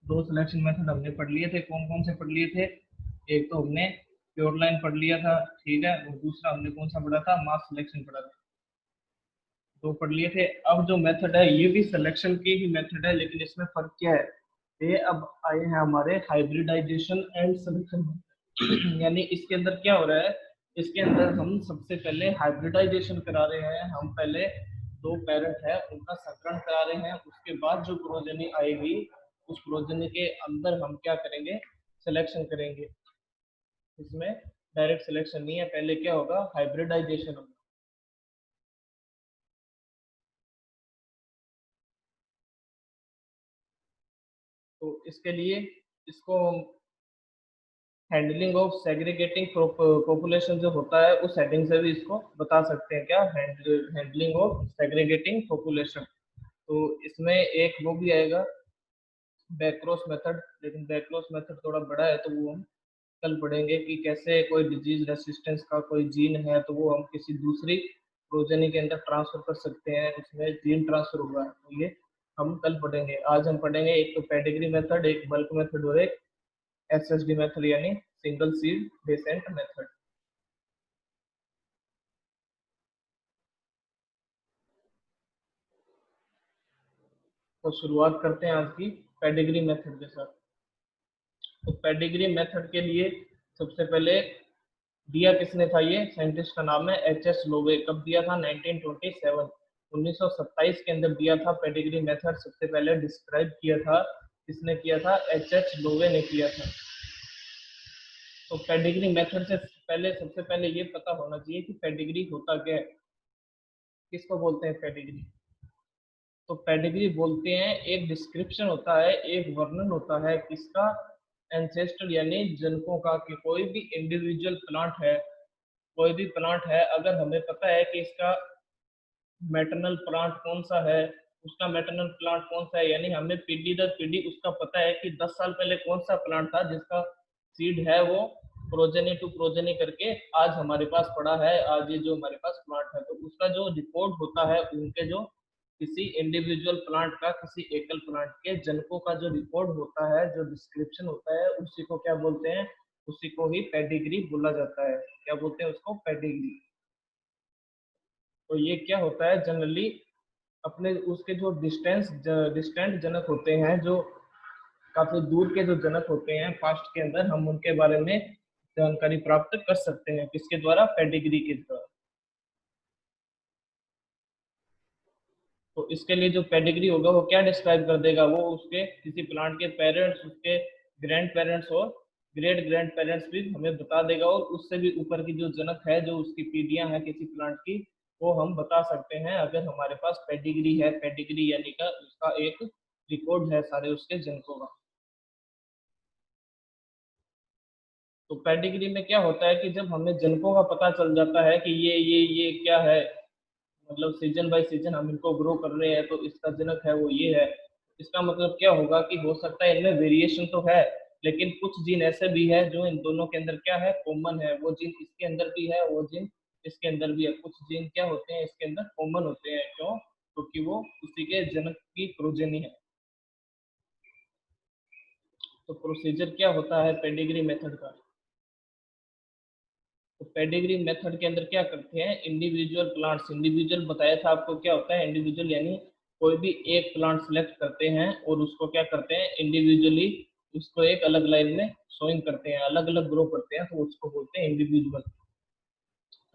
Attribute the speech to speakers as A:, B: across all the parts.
A: दो selection method हमने पढ़ लिए थे, कौन कौन से पढ़ लिए थे? एक तो हमने प्योर लाइन पढ़ लिया था, ठीक है, और दूसरा हमने कौन सा पढ़ा था? मास सिलेक्शन पढ़ा था। दो पढ़ लिए थे। अब जो मेथड है ये भी सिलेक्शन के ही मेथड है, लेकिन इसमें फर्क क्या है? ये अब आए हैं हमारे हाइब्रिडाइजेशन एंड सिलेक्शन। यानी इसके अंदर क्या हो रहा है? इसके अंदर हम सबसे पहले हाइब्रिडाइजेशन करा रहे हैं। हम पहले दो पेरेंट है उनका संकरण करा रहे हैं, उसके बाद जो प्रोजनी आएगी उस प्रोजनी के अंदर हम क्या करेंगे? सिलेक्शन करेंगे। इसमें डायरेक्ट सिलेक्शन नहीं है, पहले क्या होगा? हाइब्रिडाइजेशन होगा। तो इसके लिए इसको हैंडलिंग ऑफ सेग्रीगेटिंग पॉपुलेशन जो होता है उस हेडिंग से भी इसको बता सकते हैं। क्या? Handling of segregating population. तो इसमें एक वो भी आएगा बैक्रॉस मेथड, लेकिन बैक्रॉस मेथड थोड़ा बड़ा है तो वो हम कल पढ़ेंगे कि कैसे कोई डिजीज रेसिस्टेंस का कोई जीन है तो वो हम किसी दूसरी प्रोजेनी के अंदर ट्रांसफर कर सकते हैं, उसमें जीन ट्रांसफर होगा। तो ये हम कल पढ़ेंगे। आज हम पढ़ेंगे एक तो पेडिग्री मेथड, एक बल्क मेथड और एक एसएसडी मेथड यानी सिंगल सीड डेसेंट मेथड। तो शुरुआत करते हैं आज की पेडिग्री मेथड के साथ। तो पेडिग्री मेथड के लिए सबसे पहले दिया किसने था? ये साइंटिस्ट का नाम है एच एस लोवे। कब दिया था? 1927, 1927 के अंदर दिया था। पेडिग्री मेथड सबसे पहले डिस्क्राइब किया था, किसने किया था? एच एच लोवे ने किया था। तो पेडिग्री मेथड से पहले सबसे पहले ये पता होना चाहिए कि पेडिग्री होता क्या है, किसको बोलते हैं पेडिग्री? तो पेडिग्री बोलते हैं एक डिस्क्रिप्शन होता है, एक वर्णन होता है किसका? एंसेस्टर यानी जनकों का। कि कोई भी इंडिविजुअल प्लांट है, कोई भी प्लांट है, अगर हमें पता है कि इसका मैटरनल प्लांट कौन सा है, उसका मैटरनल प्लांट कौन सा है, यानी हमें पीढ़ी दर पीढ़ी उसका पता है कि 10 साल पहले कौन सा प्लांट था जिसका सीड है वो प्रोजेनी टू प्रोजेनी करके आज हमारे पास पड़ा है, आज ये जो हमारे पास प्लांट है। तो उसका जो रिकॉर्ड होता है उनके जो किसी इंडिविजुअल प्लांट का, किसी एकल प्लांट के जनकों का जो रिकॉर्ड होता है, जो डिस्क्रिप्शन होता है, उसी को क्या बोलते हैं? उसी को ही पेडिग्री बोला जाता है। क्या बोलते हैं उसको? पेडिग्री। तो ये क्या होता है जनरली? अपने उसके जो डिस्टेंट जनक होते हैं, जो काफी दूर के जो जनक होते हैं पास्ट के अंदर, हम उनके बारे में जानकारी प्राप्त कर सकते हैं। किसके द्वारा? पेडिग्री के द्वारा। तो इसके लिए जो पेडिग्री होगा वो क्या डिस्क्राइब कर देगा? वो उसके किसी प्लांट के पेरेंट्स, उसके ग्रैंड पेरेंट्स और ग्रेट ग्रैंड पेरेंट्स भी हमें बता देगा, और उससे भी ऊपर की जो जनक है, जो उसकी पीढ़ियां हैं किसी प्लांट की, वो हम बता सकते हैं अगर हमारे पास पेडिग्री है। पेडिग्री यानी का उसका एक रिकॉर्ड है सारे उसके जनकों का। तो पेडिग्री में क्या होता है कि जब हमें जनकों का पता चल जाता है कि ये क्या है, मतलब सीजन बाय सीजन हम इनको ग्रो कर रहे हैं, तो इसका जनक है वो ये है। इसका मतलब क्या होगा कि हो सकता है इनमें वेरिएशन तो है, लेकिन कुछ जीन ऐसे भी है जो इन दोनों के अंदर क्या है? कॉमन है। वो जीन इसके अंदर भी है, वो जीन इसके अंदर भी है। कुछ जीन क्या होते हैं इसके अंदर? कॉमन होते हैं। क्यों? क्योंकि वो उसी के जनक की प्रोजेनी है। तो प्रोसीजर क्या होता है पेडिग्री मेथड का? तो पेडिग्री मेथड के अंदर क्या करते हैं? इंडिविजुअल प्लांट्स, इंडिविजुअल बताया था आपको क्या होता है इंडिविजुअल, यानी कोई भी एक प्लांट सिलेक्ट करते हैं और उसको क्या करते हैं? इंडिविजुअली उसको एक अलग लाइन में सोइंग करते हैं, अलग अलग ग्रो करते हैं, तो उसको बोलते हैं इंडिविजुअल।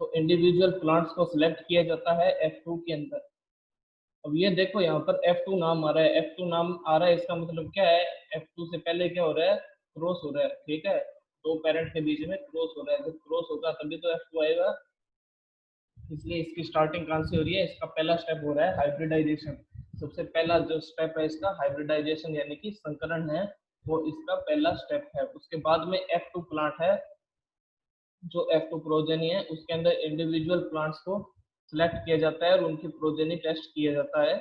A: तो इंडिविजुअल प्लांट्स को सिलेक्ट किया जाता है F2 के अंदर। अब ये देखो यहाँ पर F2 नाम आ रहा है, F2 नाम आ रहा है, इसका मतलब क्या है? F2 से पहले क्या हो रहा है? क्रॉस हो रहा है, ठीक है। दो पेरेंट के बीच में क्रॉस हो रहा है, जब क्रॉस होगा तभी तो F2 आएगा। इसलिए इसकी स्टार्टिंग कहाँ से हो रही है? इसका पहला स्टेप हो रहा है हाइब्रिडाइजेशन। सबसे पहला जो स्टेप है इसका हाइब्रिडाइजेशन यानी कि संकरण है, वो इसका पहला स्टेप है। उसके बाद में F2 प्लांट है, जो F2 प्रोजेनी है उसके अंदर इंडिविजुअल प्लांट्स को सिलेक्ट किया जाता है और उनकी प्रोजेनी टेस्ट किया जाता है।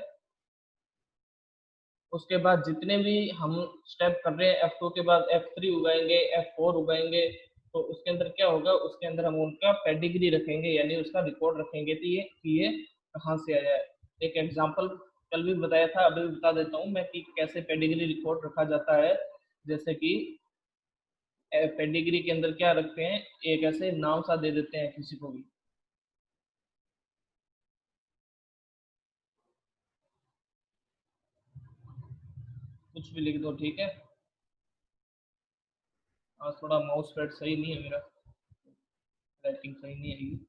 A: उसके बाद जितने भी हम स्टेप कर रहे हैं F2 के बाद F3 उगाएंगे, F4 उगाएंगे, तो उसके अंदर क्या होगा? उसके अंदर हम उनका पेडिग्री रखेंगे, यानी उसका रिकॉर्ड रखेंगे कि ये कहाँ से आया है। एक एग्जांपल कल भी बताया था, अभी भी बता देता हूँ मैं कि कैसे पेडिग्री रिकॉर्ड रखा जाता है। जैसे कि पेडिग्री के अंदर क्या रखते हैं, एक ऐसे नाम सा दे देते हैं किसी को भी, कुछ भी लिख दो, ठीक है। आज थोड़ा माउस पैड सही नहीं है मेरा, राइटिंग सही नहीं है।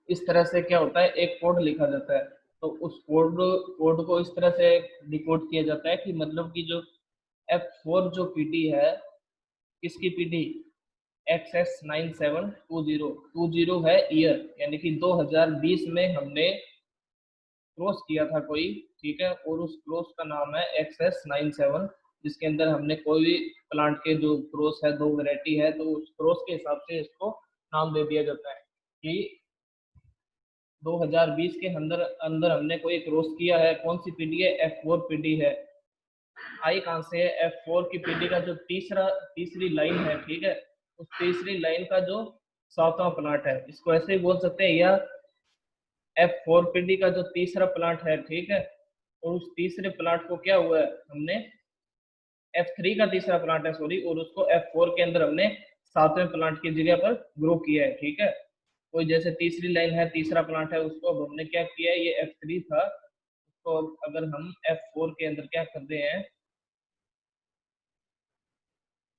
A: इस तरह से क्या होता है, एक कोड लिखा जाता है, तो उस कोड कोड को इस तरह से डिकोड किया जाता है कि मतलब कि जो F4 जो पीटी है, किसकी पीटी, XS9720 है ईयर, यानी कि 2020 में हमने क्रॉस किया था कोई, ठीक है, और उस क्रॉस का नाम है XS97, जिसके अंदर हमने कोई भी प्लांट के जो क्रॉस है, दो वैरायटी है, तो उस क्रॉस के हिसाब से इसको नाम दे दिया जाता है कि 2020 के अंदर अंदर हमने कोई क्रॉस किया है, कौन सी पीडी है, F4 पीडी है। आई कहां से है, F4 की पीडी का जो तीसरी लाइन है, ठीक है, उस तीसरी लाइन का जो सातवां प्लांट है, इसको ऐसे ही बोल सकते हैं, या F4 पीडी का जो तीसरा प्लांट है, ठीक है, और उस तीसरे प्लांट को क्या हुआ है, हमने F3 का तीसरा प्लांट है, सॉरी, और उसको F4 के अंदर हमने सातवें प्लांट की जगह पर ग्रो किया है, ठीक है। कोई जैसे तीसरी लाइन है, तीसरा प्लांट है, उसको अब हमने क्या किया है, ये F3 था, उसको अगर हम F4 के अंदर क्या करते हैं,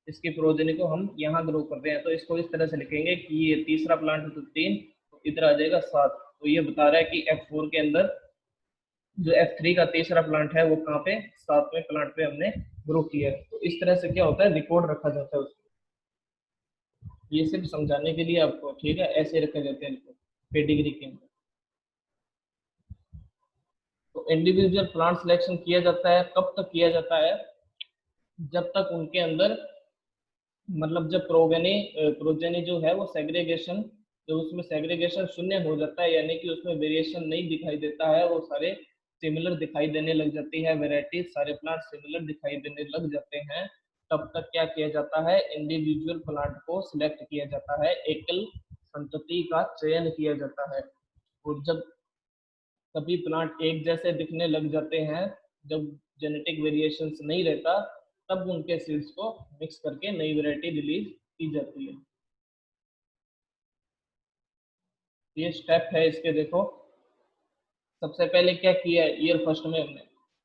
A: इसकी प्रोजेनी को हम यहाँ ग्रो करते हैं, तो इसको इस तरह से लिखेंगे कि ये तीसरा प्लांट है तो 3, तो इधर आ जाएगा 7। तो ये बता रहा है कि F4 के अंदर जो F3 का तीसरा प्लांट है वो कहाँ पे, सातवें प्लांट पे हमने ग्रो किया है। तो इस तरह से क्या होता है, रिकॉर्ड रखा जाता है उसको, ये सिर्फ समझाने के लिए आपको, ठीक है, ऐसे रखे जाते हैं इनको पेडिग्री के अंदर। तो इंडिविजुअल प्लांट सिलेक्शन किया जाता है, कब तक किया जाता है, जब तक उनके अंदर, मतलब जब प्रोजेनी जो है वो सेग्रीगेशन, जो उसमें सेग्रीगेशन शून्य हो जाता है, यानी कि उसमें वेरिएशन नहीं दिखाई देता है, वो सारे सिमिलर दिखाई देने लग जाती है, वेराइटीज सारे प्लांट सिमिलर दिखाई देने लग जाते हैं, तब तक क्या किया जाता है, इंडिविजुअल प्लांट को सिलेक्ट किया जाता है, एकल संतति का चयन किया जाता है। और जब सभी प्लांट एक जैसे दिखने लग जाते हैं, जब जेनेटिक वेरिएशंस नहीं रहता, तब उनके सीड्स को मिक्स करके नई वैरायटी रिलीज की जाती है। ये स्टेप है इसके, देखो सबसे पहले क्या किया है, ईयर फर्स्ट में हमने,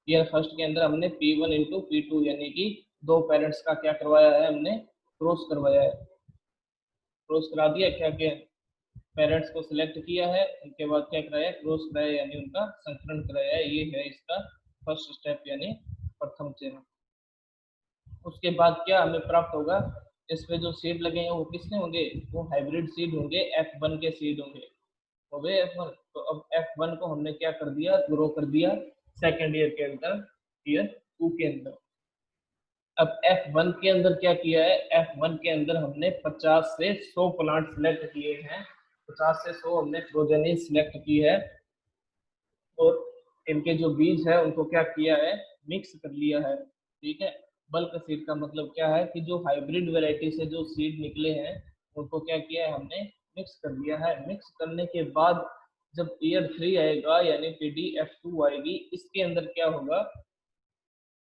A: ईयर फर्स्ट के अंदर हमने P1 इंटू P2 यानी कि दो पेरेंट्स का क्या करवाया है, हमने क्रॉस करवाया है, क्रॉस करा दिया, क्या क्या पेरेंट्स को सिलेक्ट किया है, उनके बाद क्या कराया, क्रॉस कराया, यानी उनका संकरण कराया है, ये है इसका फर्स्ट स्टेप यानी प्रथम चरण। उसके बाद क्या हमें प्राप्त होगा, इस पे जो सीड लगे हैं वो किसके होंगे, वो हाइब्रिड सीड होंगे, F1 के सीड होंगे, हो गए F1। तो अब F1 को हमने क्या कर दिया, ग्रो कर दिया सेकेंड ईयर के अंदर, ईयर 2 के अंदर। अब F1 के अंदर क्या किया है, F1 के अंदर हमने 50 से 100 प्लांट सिलेक्ट किए हैं, 50 से 100 हमने प्रोजेनी सिलेक्ट की है, और इनके जो बीज है उनको क्या किया है, मिक्स कर लिया है, ठीक है। बल्क सीड का मतलब क्या है कि जो हाइब्रिड वैरायटी से जो सीड निकले हैं उनको क्या किया है, हमने मिक्स कर दिया है। मिक्स करने के बाद जब ईयर 3 आएगा, यानी PD F2 आएगी, इसके अंदर क्या होगा,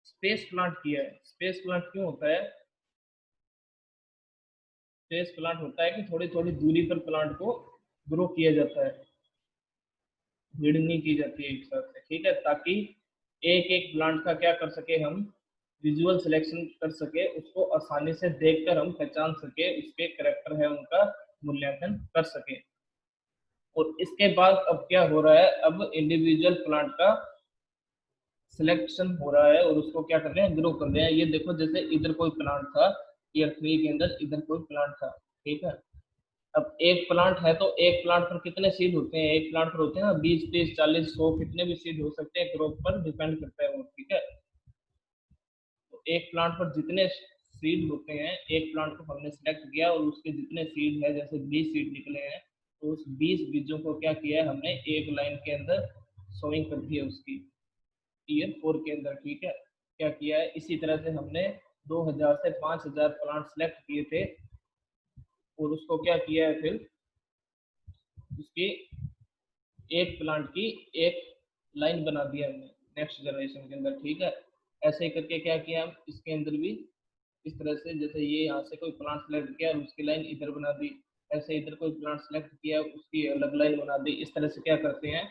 A: स्पेस प्लांट किया है। स्पेस प्लांट क्यों होता है, स्पेस प्लांट होता है कि थोड़ी थोड़ी दूरी पर प्लांट को ग्रो किया जाता है, भीड़ नहीं की जाती है एक साथ से, ठीक है, ताकि एक एक प्लांट का क्या कर सके हम, विजुअल सिलेक्शन कर सके, उसको आसानी से देखकर हम पहचान सके, उसके करेक्टर है उनका मूल्यांकन कर सके। और इसके बाद अब क्या हो रहा है, अब इंडिविजुअल प्लांट का सिलेक्शन हो रहा है और उसको क्या कर रहे हैं, ग्रो कर रहे हैं। ये देखो जैसे इधर कोई प्लांट था, ईयर 3 के अंदर इधर कोई प्लांट था, ठीक है। अब एक प्लांट है तो एक प्लांट पर कितने सीड होते हैं, एक प्लांट पर होते हैं ना 20 30 40 100, कितने भी सीड हो सकते हैं, क्रॉप पर डिपेंड करता है वो, ठीक है। तो एक प्लांट पर जितने सीड होते हैं, एक प्लांट को हमने सिलेक्ट किया और उसके जितने सीड है, जैसे 20 सीड निकले हैं, तो उस 20 बीजों को क्या किया है हमने, एक लाइन के अंदर सोइंग कर दी है उसकी, ईयर 4 के अंदर, ठीक है। क्या किया है, इसी तरह से हमने 2000 से 5000 प्लांट सेलेक्ट किए थे, और उसको क्या किया है फिर उसकी एक प्लांट की एक लाइन बना दिया हमने नेक्स्ट जनरेशन के अंदर, ठीक है। ऐसे ही करके क्या किया हम इसके अंदर भी इस तरह से, जैसे ये यहाँ से कोई प्लांट सेलेक्ट किया और उसकी लाइन इधर बना दी, ऐसे इधर कोई प्लांट सेलेक्ट किया उसकी अलग लाइन बना दी। इस तरह से क्या करते हैं,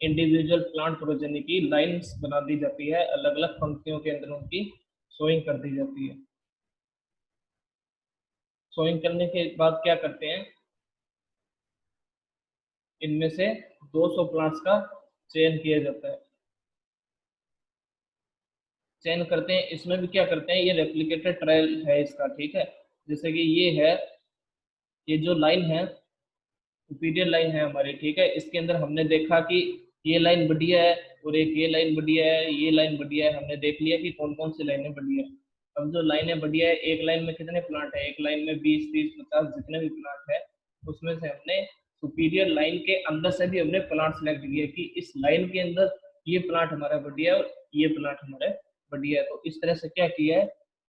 A: इंडिविजुअल प्लांट प्रोजेनी की लाइंस बना दी जाती है, अलग अलग पंक्तियों के अंदर उनकी सोइंग कर दी जाती है। सोइंग करने के बाद क्या करते हैं, इनमें से 200 प्लांट्स का चयन किया जाता है। चयन करते हैं, इसमें भी क्या करते हैं, ये रेप्लिकेटेड ट्रायल है इसका, ठीक है। जैसे कि ये है, ये जो लाइन है सुपीरियर लाइन है हमारी, ठीक है। इसके अंदर हमने देखा कि ये लाइन बढ़िया है और एक ये लाइन बढ़िया है, ये लाइन बढ़िया है, हमने देख लिया कि कौन कौन सी लाइनें बढ़िया है। अब जो लाइनें बढ़िया है, एक लाइन में कितने प्लांट है, एक लाइन में 20 30 50 जितने भी प्लांट है, उसमें से हमने सुपीरियर लाइन के अंदर से भी हमने प्लांट सेलेक्ट किया कि इस लाइन के अंदर ये प्लांट हमारा बढ़िया है और ये प्लांट हमारा बढ़िया है। तो इस तरह से क्या किया है,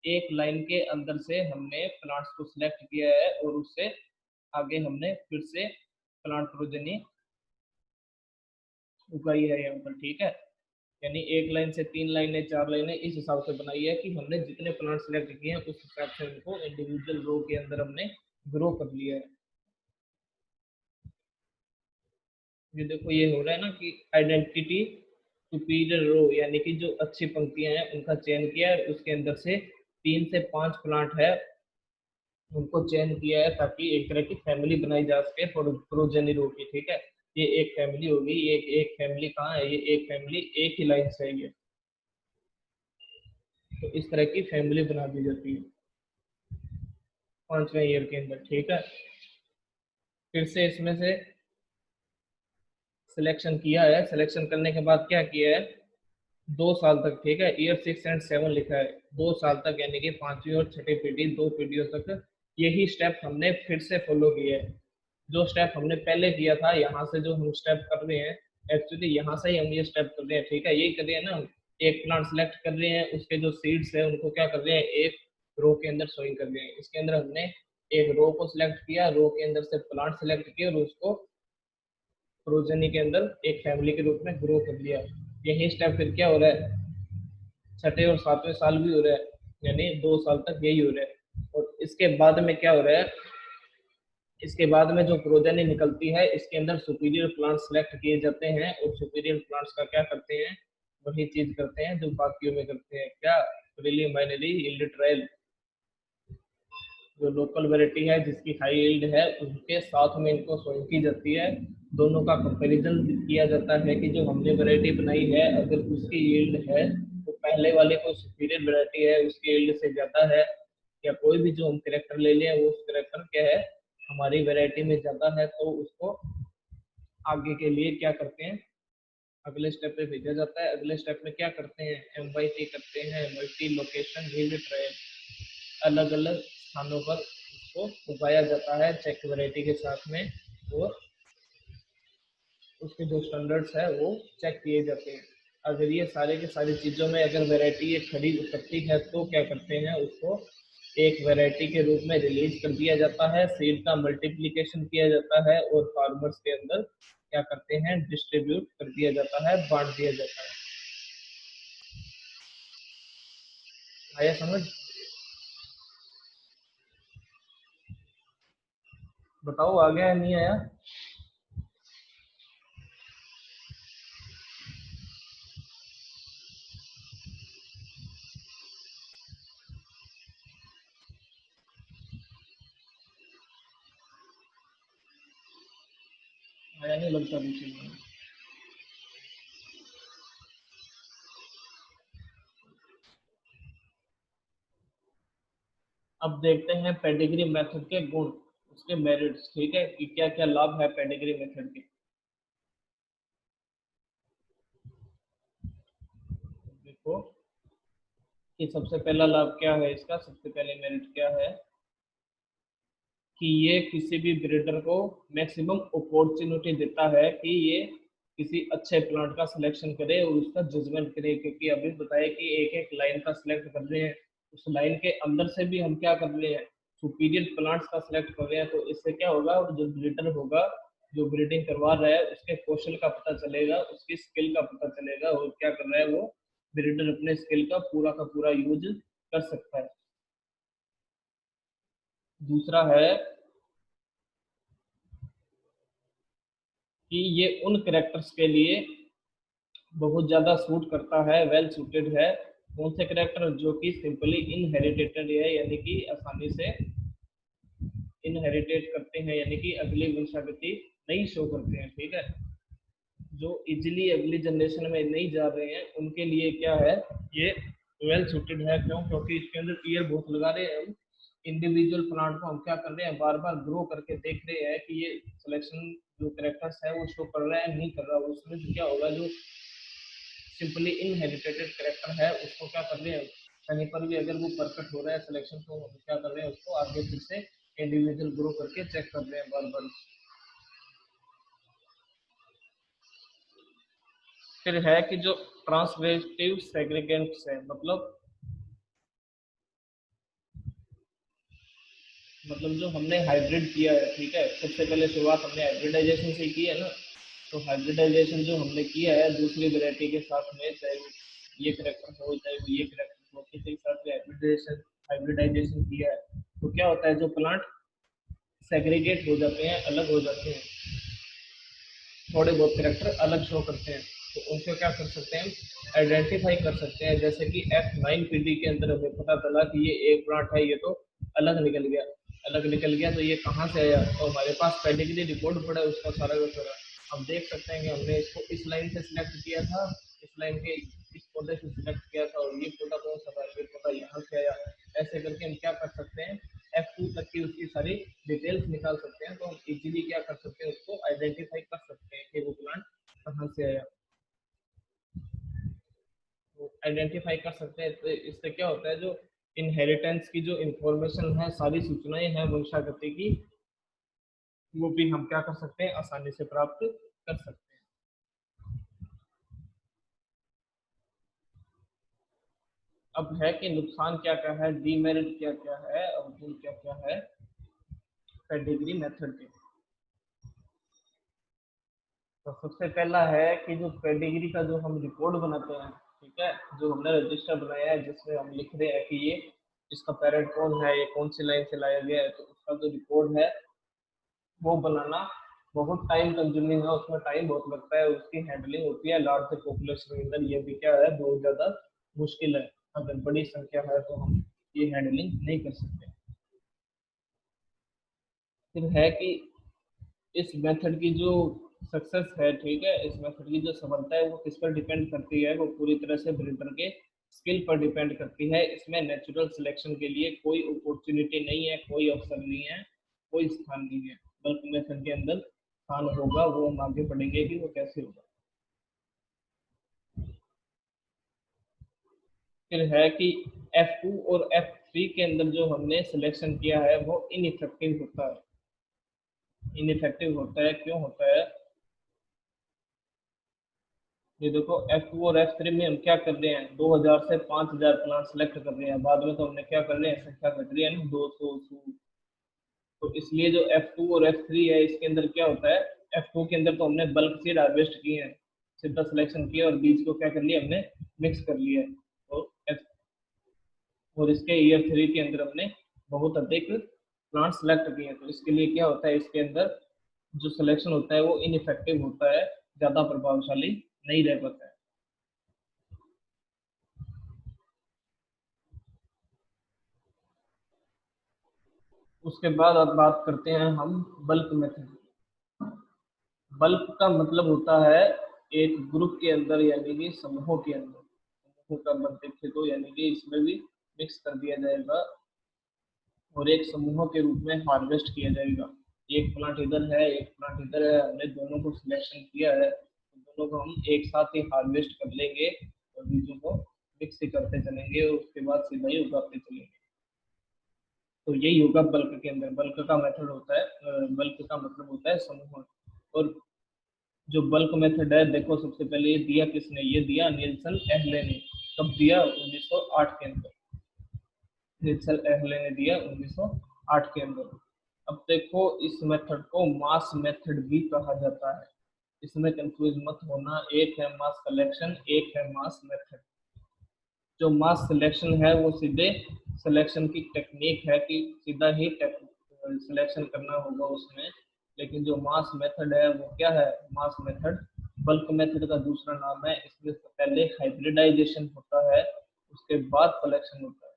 A: एक लाइन के अंदर से हमने प्लांट्स को सिलेक्ट किया है और उससे आगे हमने फिर से प्लांट प्रोजेनी उगाई है यहाँ पर, ठीक है। यानी एक लाइन से 3 लाइनें 4 लाइनें इस हिसाब से बनाई है कि हमने जितने प्लांट सेलेक्ट किए हैं उस हिसाब से उनको इंडिविजुअल रो के अंदर हमने ग्रो कर लिया है। ये देखो ये हो रहा है ना कि आइडेंटिटी सुपीरियर रो, यानी कि जो अच्छी पंक्तियां हैं उनका चयन किया है, उसके अंदर से 3 से 5 प्लांट है उनको चयन किया है ताकि एक तरह की फैमिली बनाई जा सके प्रोजेनी रो की, ठीक है। ये एक फैमिली होगी, ये एक फैमिली कहाँ है, ये एक फैमिली एक ही लाइन से है ये, तो इस तरह की फैमिली बना दी जाती है 5वें ईयर के अंदर, ठीक है। फिर से इसमें से सिलेक्शन किया है, सिलेक्शन करने के बाद क्या किया है, 2 साल तक, ठीक है, ईयर 6 एंड 7 लिखा है, 2 साल तक, यानी कि 5वीं और छठी पीढ़ी 2 पीढ़ियों तक यही स्टेप हमने फिर से फॉलो किया है। जो स्टेप हमने पहले किया था, यहाँ से जो हम स्टेप कर रहे हैं, एक्चुअली यहाँ से ही हम ये स्टेप कर रहे हैं, ठीक है। यही कर रहे हैं ना हम, एक प्लांट सेलेक्ट कर रहे हैं, उसके जो सीड्स है उनको क्या कर रहे हैं, एक रो के अंदर सोइंग कर रहे हैं। इसके अंदर हमने एक रो को सिलेक्ट किया, रो के अंदर से प्लांट सेलेक्ट किया और उसको प्रोजेनी के अंदर एक फैमिली के रूप में ग्रो कर लिया। यही स्टेप फिर क्या हो रहा है, छठे और 7वें साल भी हो रहा है, यानी 2 साल तक यही हो रहा है। और इसके बाद में क्या हो रहा है, इसके बाद में जो प्रोजेनी निकलती है इसके अंदर सुपीरियर प्लांट्स सेलेक्ट किए जाते हैं और सुपीरियर प्लांट्स का क्या करते हैं, वही चीज करते हैं जो बाकियों में करते हैं, क्या, प्रीलिमिनरी यील्ड ट्रायल। जो लोकल वैरायटी है जिसकी हाई यील्ड है उनके साथ में इनको सोइंग की जाती है, दोनों का कंपैरिजन किया जाता है कि जो हमने वैरायटी बनाई है अगर उसकी यील्ड है तो पहले वाले कोई सुपीरियर वैरायटी है उसकी यील्ड से ज़्यादा है, या कोई भी जो हम करेक्टर ले लें वो उस करेक्टर क्या है हमारी वैरायटी में ज़्यादा है, तो उसको आगे के लिए क्या करते हैं, अगले स्टेप पे भेजा जाता है। अगले स्टेप में क्या करते हैं, MYT करते हैं, मल्टी लोकेशन यील्ड ट्रायल। अलग अलग स्थानों पर उसको उगाया जाता है चेक वैरायटी के साथ में, और उसके जो स्टैंडर्ड्स है वो चेक किए जाते हैं। अगर ये सारे के सारी चीज़ों में अगर वैरायटी ये खड़ी उतरती है तो क्या करते हैं, उसको एक वैरायटी के रूप में रिलीज कर दिया जाता है, सीड का मल्टीप्लिकेशन किया जाता है और फार्मर्स के अंदर क्या करते हैं, डिस्ट्रीब्यूट कर दिया जाता है, बांट दिया जाता है। आया समझ, बताओ आ गया या नहीं आया। आया नहीं लगता बीच में। अब देखते हैं पेडिग्री मेथड के गुण, उसके मेरिट्स, ठीक है, कि क्या क्या लाभ है पेडिग्री मेथड के। देखो कि सबसे पहला लाभ क्या है इसका, सबसे पहले मेरिट क्या है कि ये किसी भी ब्रीडर को मैक्सिमम अपॉर्चुनिटी देता है कि ये किसी अच्छे प्लांट का सिलेक्शन करे और उसका जजमेंट करे, क्योंकि अभी बताया कि एक एक लाइन का सिलेक्ट कर रहे हैं, उस लाइन के अंदर से भी हम क्या कर रहे हैं, सुपीरियर प्लांट्स का सिलेक्ट कर रहे हैं, तो इससे क्या होगा, जो ब्रीडर होगा, जो ब्रीडिंग करवा रहा है, उसके कौशल का पता चलेगा, उसकी स्किल का पता चलेगा, और क्या कर रहा है वो ब्रीडर अपने स्किल का पूरा यूज कर सकता है। दूसरा है कि ये उन कैरेक्टर्स के लिए बहुत ज्यादा सूट करता है, वेल सूटेड है। कौन से कैरेक्टर, जो कि सिंपली इनहेरिटेड है, यानी कि आसानी से इनहेरिटेट करते हैं, यानी कि अगली वंशावृत्ति नहीं शो करते हैं, ठीक है। जो इजिली अगली जनरेशन में नहीं जा रहे हैं, उनके लिए क्या है, ये वेल सूटेड है। क्यों? क्योंकि इसके अंदर ईयर बहुत लगा रहे हैं हम, इंडिविजुअल प्लांट को हम क्या कर रहे हैं, बार बार ग्रो करके देख रहे हैं कि ये सिलेक्शन जो कैरेक्टर्स है वो शो कर रहा है नहीं कर रहा। उसमें क्या होगा, जो सिंपली इनहेरिटेड कैरेक्टर है उसको क्या कर रहे हैं, कहीं पर भी अगर वो परफेक्ट हो रहा है सिलेक्शन, तो हम क्या कर रहे हैं, उसको आगे फिर से इंडिविजुअल ग्रो करके चेक कर रहे हैं बार बार। फिर है कि जो ट्रांसलेटिव सेग्रीगेंट्स है, मतलब जो हमने हाइब्रिड किया है, ठीक है, सबसे पहले शुरुआत हमने हाइब्रिडाइजेशन से की है ना। तो हाइब्रिडाइजेशन जो हमने किया है दूसरी वैरायटी के साथ में, चाहे वो ये करेक्टर हो चाहे वो ये करेक्टर हो, किसी के साथ में हाइब्रिडाइजेशन हाइब्रिडाइजेशन किया है, तो क्या होता है, जो प्लांट सेग्रीगेट हो जाते हैं, अलग हो जाते हैं, थोड़े बहुत करेक्टर अलग शो करते हैं, तो उनको क्या कर सकते हैं, आइडेंटिफाई कर सकते हैं। जैसे कि F9 पीढ़ी के अंदर हमें पता चला कि ये एक प्लांट है, ये तो अलग निकल गया, अलग निकल गया, तो ये कहाँ से आया, तो हमारे पास पेडिग्री रिकॉर्ड पड़ा है उसका सारा का सारा। हम देख सकते हैं कि हमने इसको इस लाइन से सिलेक्ट किया था, इस लाइन के इस पौधे से सिलेक्ट किया था, और ये पौधा कौन सा था, ये पौधा यहाँ से आया। ऐसे करके हम क्या कर सकते हैं, F2 तक की उसकी सारी डिटेल्स निकाल सकते हैं, तो हम इजीली क्या कर सकते हैं, उसको आइडेंटिफाई कर सकते हैं कि वो प्लांट कहाँ से आया, तो आइडेंटिफाई कर सकते हैं। तो इससे क्या होता है, जो इनहेरिटेंस की जो इंफॉर्मेशन है, सारी सूचनाएं हैं वंशागति की, वो भी हम क्या कर सकते हैं, आसानी से प्राप्त कर सकते हैं। अब है कि नुकसान क्या क्या है, डीमेरिट क्या क्या है, और गुण क्या क्या है पेडिग्री मेथड के। तो सबसे पहला है कि जो पेडिग्री का जो हम रिकॉर्ड बनाते हैं, ठीक है, जो हमने रजिस्टर बनाया है जिसमें हम लिख रहे हैं कि ये इसका पेरेंट कौन है, ये कौन सी लाइन से लाया गया है, तो उसका जो रिकॉर्ड है वो बनाना बहुत टाइम कंज्यूमिंग है, उसमें टाइम बहुत लगता है, उसकी हैंडलिंग होती है लार्ज पॉपुलेशन के अंदर, ये भी क्या है, बहुत ज्यादा मुश्किल है। अगर बड़ी संख्या है तो हम ये हैंडलिंग नहीं कर सकते। फिर है कि इस मेथड की जो सक्सेस है, ठीक है, इस मेथड की जो सफलता है वो किस पर डिपेंड करती है, वो पूरी तरह से ब्रीडर के स्किल पर डिपेंड करती है। इसमें नेचुरल सिलेक्शन के लिए कोई अपॉर्चुनिटी नहीं है, कोई अवसर नहीं है, कोई स्थान नहीं है। बल्कि मेथड के अंदर स्थान होगा, वो हम आगे पढ़ेंगे कि वो कैसे होगा। फिर है कि F2 और F3 के अंदर जो हमने सिलेक्शन किया है वो इनइफेक्टिव होता है। इनइफेक्टिव होता है, क्यों होता है, ये देखो F2 और F3 में हम क्या कर रहे हैं, 2000 से 5000 प्लान सेलेक्ट कर रहे हैं, बाद में तो हमने क्या कर रहे हैं, संख्या घट रही है ना, 200 तो इसलिए जो F2 और F3 है इसके अंदर क्या होता है, F2 के अंदर तो हमने बल्क सीड हार्वेस्ट किए हैं, सीधा सिलेक्शन किया और बीज को क्या कर लिया हमने, मिक्स कर लिया है। तो और इसके ईयर 3 के अंदर हमने बहुत अधिक प्लांट सेलेक्ट किए हैं, तो इसके लिए क्या होता है, इसके अंदर जो सिलेक्शन होता है वो इनइफेक्टिव होता है, ज्यादा प्रभावशाली नहीं रह पाता है। उसके बाद अब बात करते हैं हम बल्क मेथड। बल्क का मतलब होता है एक ग्रुप के अंदर, यानी कि समूहों के अंदर, समूहों का मत देखे तो यानी कि इसमें भी मिक्स कर दिया जाएगा और एक समूहों के रूप में हार्वेस्ट किया जाएगा। एक प्लांट इधर है, एक प्लांट इधर है, हमने दोनों को सिलेक्शन किया है, तो दोनों को हम एक साथ ही हार्वेस्ट कर लेंगे और बीजों को मिक्स करते चलेंगे और उसके बाद सीधा ही उगाते चलेंगे। तो यही होगा बल्क के अंदर। बल्क का मेथड होता है, बल्क का मतलब होता है समूह। और जो बल्क मेथड है, देखो सबसे पहले ये दिया किसने, ये दिया निल्सन एहले ने। कब दिया, 1908 के अंदर निल्सन एहले ने दिया, 1908 8 के अंदर। अब देखो इस मेथड को मास मेथड भी कहा जाता है, इसमें कंफ्यूज मत होना, एक है मास कलेक्शन, एक है मास मेथड। जो मास सिलेक्शन है वो सीधे सिलेक्शन की टेक्निक है कि सीधा ही सिलेक्शन करना होगा उसमें, लेकिन जो मास मेथड है वो क्या है, मास मेथड बल्क मेथड का दूसरा नाम है। इसमें पहले हाइब्रिडाइजेशन होता है, उसके बाद सिलेक्शन होता है।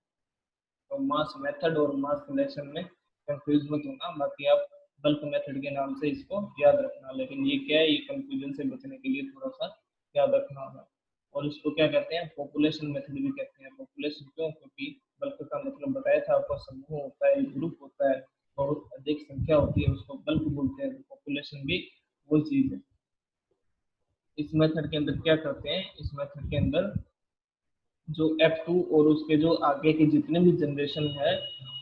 A: तो मास मेथड और मास सिलेक्शन में कंफ्यूज मत होना, बाकी आप बल्क मेथड के नाम से इसको याद रखना, लेकिन ये क्या है, ये कंफ्यूजन से बचने के लिए थोड़ा सा याद रखना होगा। और इसको क्या कहते हैं, पॉपुलेशन मेथड भी कहते हैं। पॉपुलेशन क्यों, क्योंकि बल्क का मतलब बताया था आपको, समूह होता है, ग्रुप होता है, बहुत अधिक संख्या होती है, उसको बल्क बोलते हैं। तो पॉपुलेशन भी वही चीज है। इस मेथड के अंदर क्या करते हैं, इस मेथड के अंदर जो F2 और उसके जो आगे के जितने भी जनरेशन है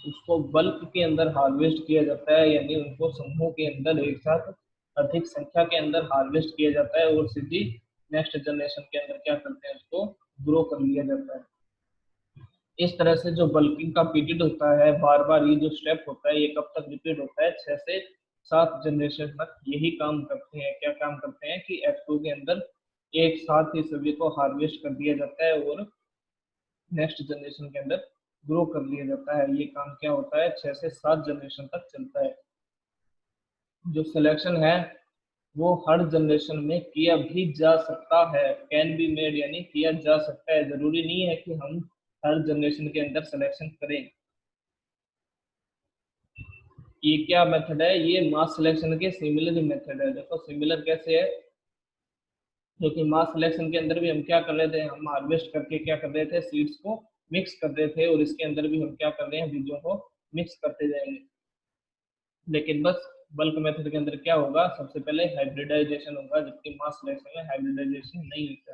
A: उसको बल्क के अंदर हार्वेस्ट किया जाता है, यानी उनको समूह के अंदर एक साथ अधिक संख्या के अंदर हार्वेस्ट किया जाता है और सीधी नेक्स्ट जनरेशन के अंदर क्या करते हैं, उसको ग्रो कर लिया जाता है। इस तरह से जो बल्किंग का पीरियड होता है, बार बार ये जो स्टेप होता है, ये कब तक रिपीट होता है, 6 से 7 जनरेशन तक यही काम करते हैं। क्या काम करते हैं कि F2 के अंदर एक साथ ही सभी को हार्वेस्ट कर दिया जाता है और नेक्स्ट जनरेशन के अंदर ग्रो कर लिया जाता है। ये काम क्या होता है, 6 से 7 जनरेशन तक चलता है। जो सिलेक्शन है वो हर जनरेशन में किया भी जा सकता है, कैन बी मेड, यानी किया जा सकता है, जरूरी नहीं है कि हम हर जनरेशन के अंदर सिलेक्शन करें। ये क्या मेथड है, ये मास सिलेक्शन के सिमिलर मेथड है। देखो सिमिलर कैसे है, क्योंकि मास सिलेक्शन के अंदर भी हम क्या कर रहे थे, हम हार्वेस्ट करके क्या कर रहे थे, सीड्स को मिक्स कर रहे थे, और इसके अंदर भी हम क्या कर रहे हैं, बीजों को मिक्स करते जाएंगे। लेकिन बस बल्क मेथड के अंदर क्या होगा, सबसे पहले हाइब्रिडाइजेशन होगा, जबकि मास सिलेक्शन में हाइब्रिडाइजेशन नहीं होता।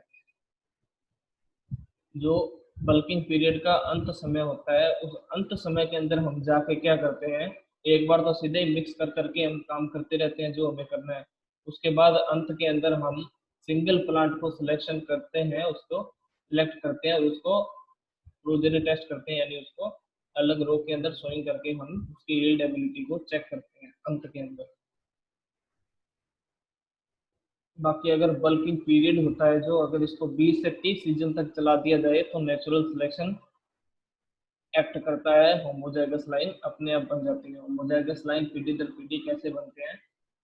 A: जो बल्किंग पीरियड का अंत समय होता है, उस अंत समय के अंदर हम जाके क्या करते हैं, एक बार तो सीधे ही मिक्स कर करके हम काम करते रहते हैं जो हमें करना है। उसके बाद अंत के अंदर हम सिंगल प्लांट को सिलेक्शन करते हैं, उसको सिलेक्ट करते हैं और उसको प्रोजेनी टेस्ट करते हैं, यानी उसको अलग रो के अंदर सोइंग करके हम उसकी यील्ड एबिलिटी को चेक करते हैं अंत के अंदर। बाकी अगर बल्किंग पीरियड होता है जो, अगर इसको 20 से 30 सीजन तक चला दिया जाए तो नेचुरल सिलेक्शन एक्ट करता है, होमोजाइगस लाइन अपने आप बन जाती है। होमोजाइगस लाइन पीढ़ी दर पीढ़ी कैसे बनते हैं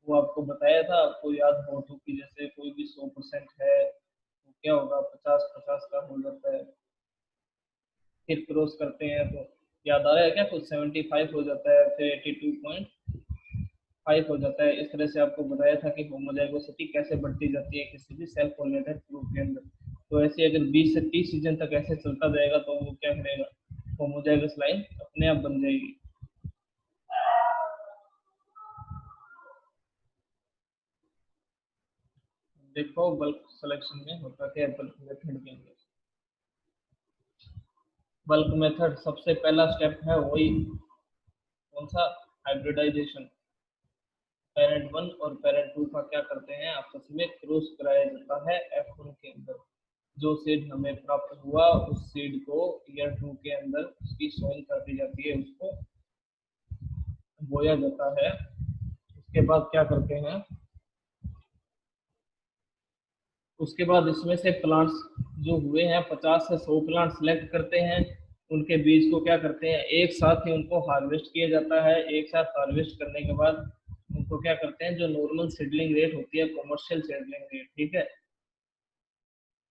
A: वो आपको बताया था, आपको याद हो तो, कि जैसे कोई भी 100% है तो क्या होगा, 50-50 का हो जाता है, फिर क्रॉस करते हैं तो याद आ रहा है क्या, कुछ 75 हो जाता है, फिर 82.5 हो जाता है। इस तरह से आपको बताया था कि होमोजाइगोसिटी कैसे बढ़ती जाती है किसी भी सेल्फ पॉलिनेटेड ग्रुप के अंदर। तो ऐसे अगर 20 से 30 सीजन तक ऐसे चलता जाएगा तो वो क्या करेगा, होमोजाइगस लाइन अपने आप बन जाएगी। देखो बल्क सिलेक्शन में होता क्या है, बल्क मेथड के अंदर, बल्क मेथड सबसे पहला स्टेप है वही, कौन सा, हाइब्रिडाइजेशन। पेरेंट 1 और पेरेंट 2 का क्या करते हैं, आपस में क्रॉस कराया जाता है F1 के अंदर। जो सीड हमें प्राप्त हुआ उस सीड को ईयर 2 के अंदर उसकी सोइंग कर दी जाती है, उसको बोया जाता है। उसके बाद क्या करते हैं, उसके बाद इसमें से प्लांट्स जो हुए हैं 50 से 100 प्लांट सिलेक्ट करते हैं, उनके बीज को क्या करते हैं, एक साथ ही उनको हार्वेस्ट किया जाता है। एक साथ हार्वेस्ट करने के बाद उनको क्या करते हैं, जो नॉर्मल सीडलिंग रेट होती है, कमर्शियल सीडलिंग रेट, ठीक है,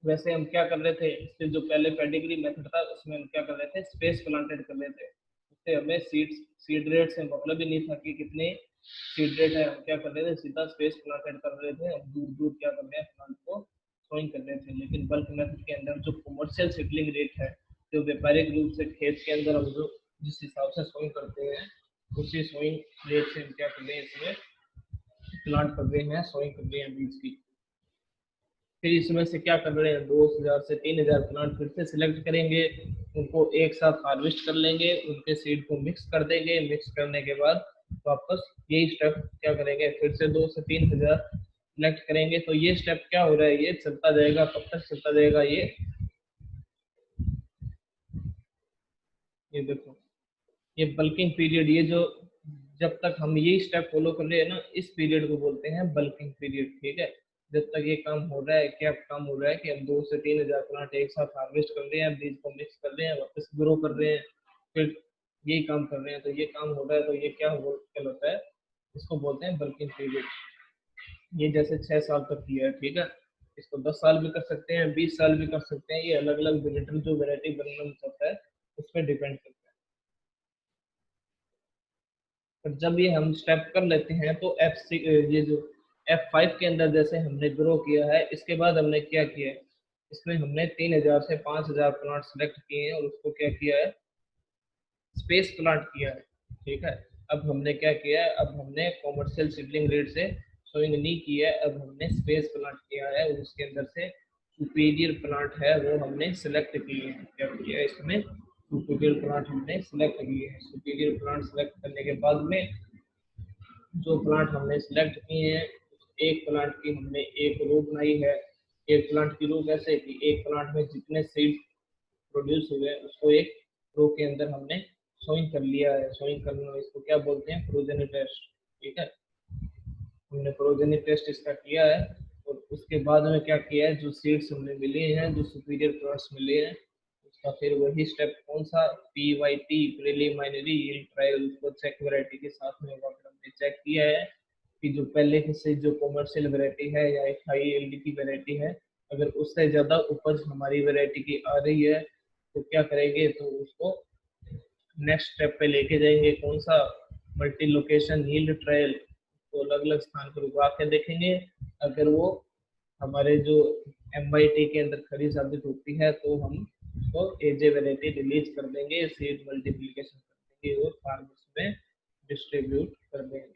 A: वैसे हम क्या कर रहे थे, इससे जो पहले पेडिग्री मेथड था उसमें हम क्या कर रहे थे, स्पेस प्लांटेड कर रहे थे। उससे हमें सीड रेट से मतलब ही नहीं था कि कितने सीड रेट है, हम क्या कर रहे थे, सीधा स्पेस प्लांटेड कर रहे थे, हम दूर दूर क्या कर रहे हैं, प्लांट को सोइंग कर रहे थे। लेकिन बल्क मेथड के अंदर जो कमर्शियल सीडलिंग रेट है, जो व्यापारिक रूप से खेत के अंदर हम जो जिस हिसाब से सोइंग करते हैं, उसी सोइंग रेट से हम क्या कर रहे हैं, इसमें प्लांट कर रहे हैं, सोइंग कर रहे हैं बीज की। फिर इसमें से क्या कर रहे हैं, 2000 से 3000 प्लांट फिर से सिलेक्ट करेंगे, उनको एक साथ हार्वेस्ट कर लेंगे, उनके सीड को मिक्स कर देंगे। मिक्स करने के बाद वापस यही स्टेप क्या करेंगे, फिर से 2 से 3000 सिलेक्ट करेंगे। तो ये स्टेप क्या हो रहा है, ये चलता जाएगा, कब तक चलता जाएगा, ये देखो, ये बल्किंग पीरियड, ये जो जब तक हम ये स्टेप फॉलो कर रहे हैं ना, इस पीरियड को बोलते हैं बल्किंग पीरियड। ठीक है, जब तक ये काम हो रहा है, क्या काम हो रहा है कि हम 2 से 3 हजार प्लांट एक साथ हार्वेस्ट कर रहे हैं, बीज को मिक्स कर रहे हैं, वापस ग्रो कर रहे हैं, फिर यही काम कर रहे हैं, तो ये काम हो रहा है, तो ये क्या कहलाता है, इसको बोलते हैं बल्किंग पीरियड। ये जैसे 6 साल तक किया है, ठीक है, इसको 10 साल भी कर सकते हैं, 20 साल भी कर सकते हैं, ये अलग अलग वेराइटी, जो वेराइटी बनना चाहता है उस पर डिपेंड करता है। पर जब ये हम स्टेप कर लेते हैं तो ये जो F5 के अंदर जैसे हमने ग्रो किया है, इसके बाद हमने क्या किया है, इसमें हमने 3,000 से 5,000 प्लांट सेलेक्ट किए हैं और उसको क्या किया है, स्पेस प्लांट किया है। ठीक है, अब हमने क्या किया है, अब हमने कॉमर्शियल सीडलिंग रेट से सोइंग नहीं किया है, अब हमने स्पेस प्लांट किया है और उसके अंदर से सुपीरियर प्लांट है वो हमने सेलेक्ट किए हैं। क्या किया है, इसमें सुपीरियर प्लांट हमने सेलेक्ट किए हैं। सुपीरियर प्लांट सेलेक्ट करने के बाद में जो प्लांट हमने सिलेक्ट किए हैं, एक प्लांट की हमने एक रो बनाई है। एक प्लांट की रो कैसे कि एक प्लांट में जितने सीड प्रोड्यूस हुए उसको एक रो के अंदर हमने सोइंग कर लिया है। सोइंग करना इसको क्या बोलते हैं, प्रोजेनी टेस्ट। ठीक है, हमने प्रोजेनी टेस्ट इसका किया है और उसके बाद में क्या किया है, जो सीड्स हमने मिले हैं, जो सुपीरियर प्लांट्स मिले हैं, उसका फिर वही स्टेप कौन सा, PYT प्रीलिमिनरी यील्ड ट्रायल, उसको चेक वैरायटी के साथ में हमने चेक किया है कि जो पहले से जो कॉमर्शियल वैरायटी है या एक हाई यील्ड की वैरायटी है, अगर उससे ज़्यादा उपज हमारी वैरायटी की आ रही है तो क्या करेंगे, तो उसको नेक्स्ट स्टेप पे लेके जाएंगे, कौन सा, मल्टी लोकेशन यील्ड ट्रायल। तो अलग अलग स्थान पर उगा के देखेंगे, अगर वो हमारे जो MIT के अंदर खड़ी साबित होती है तो हम उसको एजे वैरायटी रिलीज कर देंगे, सीड मल्टीप्लीकेशन कर देंगे और फार्मर्स में डिस्ट्रीब्यूट कर देंगे।